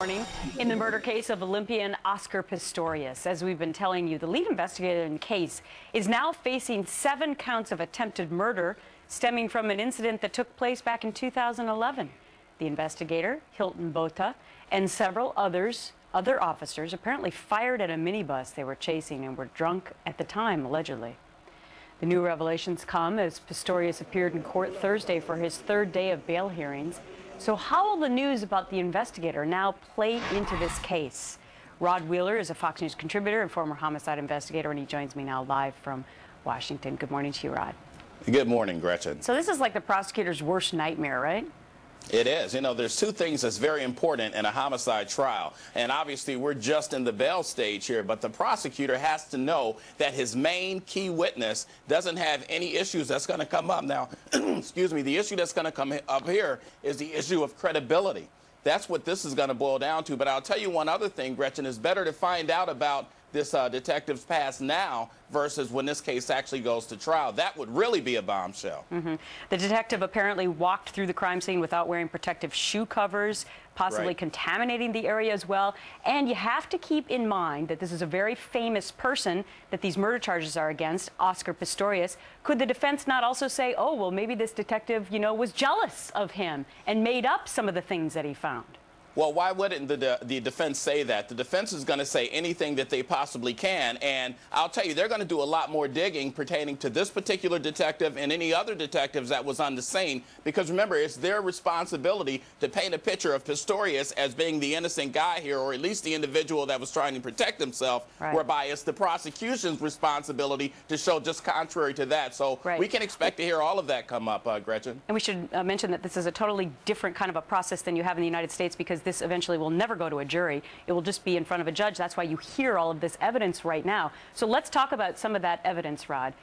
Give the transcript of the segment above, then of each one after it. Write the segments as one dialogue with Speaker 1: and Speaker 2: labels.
Speaker 1: Morning in the murder case of Olympian Oscar Pistorious. As we've been telling you, the lead investigator in the case is now facing 7 counts of attempted murder stemming from an incident that took place back in 2011. The investigator, Hilton Botha, and several other officers apparently fired at a minibus they were chasing and were drunk at the time, allegedly. The new revelations come as Pistorious appeared in court Thursday for his 3rd day of bail hearings. So how will the news about the investigator now play into this case? Rod Wheeler is a Fox News contributor and former homicide investigator, and he joins me now live from Washington. Good morning to you, Rod.
Speaker 2: Good morning, Gretchen.
Speaker 1: So this is like the prosecutor's worst nightmare, right?
Speaker 2: It is. You know, there's 2 things that's very important in a homicide trial. And obviously, we're just in the bail stage here, but the prosecutor has to know that his main key witness doesn't have any issues that's going to come up. Now, excuse me, the issue that's going to come up here is the issue of credibility. That's what this is going to boil down to. But I'll tell you one other thing, Gretchen. It's better to find out about this detective's past now versus when this case actually goes to trial. That would really be a bombshell.
Speaker 1: The detective apparently walked through the crime scene without wearing protective shoe covers, possibly contaminating the area as well. And you have to keep in mind that this is a very famous person that these murder charges are against, Oscar Pistorious. Could the defense not also say, oh, well, maybe this detective, you know, was jealous of him and made up some of the things that he found?
Speaker 2: Well, why wouldn't the defense say that? The defense is going to say anything that they possibly can, and I'll tell you, they're going to do a lot more digging pertaining to this particular detective and any other detectives that was on the scene, because remember, it's their responsibility to paint a picture of Pistorious as being the innocent guy here, or at least the individual that was trying to protect himself, whereby it's the prosecution's responsibility to show just contrary to that. So we can expect to hear all of that come up, Gretchen.
Speaker 1: And we should mention that this is a totally different kind of a process than you have in the United States, because this eventually will never go to a jury. It will just be in front of a judge. That's why you hear all of this evidence right now. So let's talk about some of that evidence, Rod.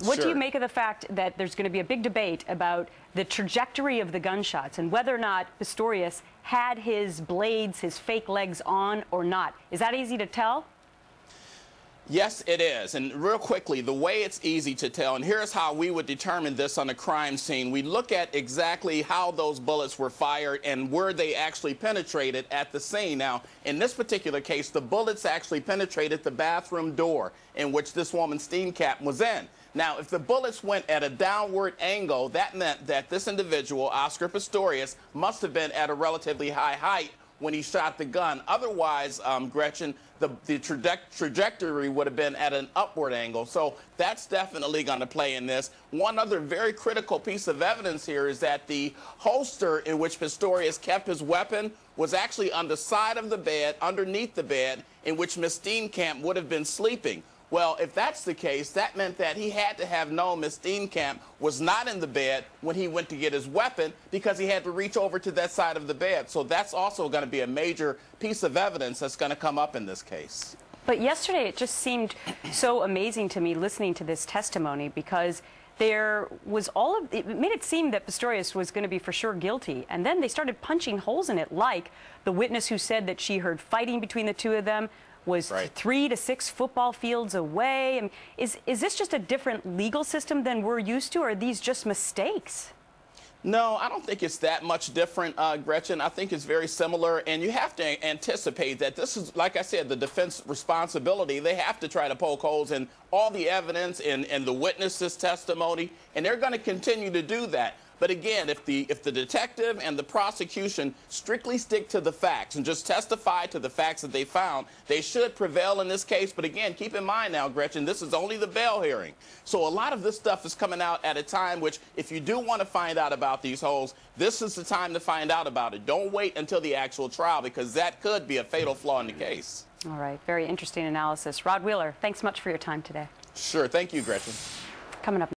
Speaker 1: What do you make of the fact that there's going to be a big debate about the trajectory of the gunshots and whether or not Pistorious had his blades, his fake legs on or not? Is that easy to tell?
Speaker 2: Yes, it is. And real quickly, the way it's easy to tell, and here's how we would determine this on a crime scene. We look at exactly how those bullets were fired and where they actually penetrated at the scene. Now, in this particular case, the bullets actually penetrated the bathroom door in which this woman's steam cap was in. Now, if the bullets went at a downward angle, that meant that this individual, Oscar Pistorious, must have been at a relatively high height when he shot the gun. Otherwise, Gretchen, the trajectory would have been at an upward angle. So that's definitely going to play in this. One other very critical piece of evidence here is that the holster in which Pistorious kept his weapon was actually on the side of the bed, underneath the bed, in which Miss Steenkamp would have been sleeping. Well, if that's the case, that meant that he had to have known Miss Steenkamp was not in the bed when he went to get his weapon, because he had to reach over to that side of the bed. So that's also going to be a major piece of evidence that's going to come up in this case.
Speaker 1: But yesterday it just seemed so amazing to me listening to this testimony, because there was it made it seem that Pistorious was going to be for sure guilty. And then they started punching holes in it, like the witness who said that she heard fighting between the two of them was 3 to 6 football fields away. I mean, is this just a different legal system than we're used to, or are these just mistakes?
Speaker 2: No, I don't think it's that much different, Gretchen. I think it's very similar, and you have to anticipate that this is, like I said, the defense responsibility. They have to try to poke holes in all the evidence and the witnesses' testimony, and they're going to continue to do that. But again, if the detective and the prosecution strictly stick to the facts and just testify to the facts that they found, they should prevail in this case. But again, keep in mind now, Gretchen, this is only the bail hearing. So a lot of this stuff is coming out at a time which, if you do want to find out about these holes, this is the time to find out about it. Don't wait until the actual trial, because that could be a fatal flaw in the case.
Speaker 1: All right. Very interesting analysis. Rod Wheeler, thanks much for your time today.
Speaker 2: Sure. Thank you, Gretchen.
Speaker 1: Coming up.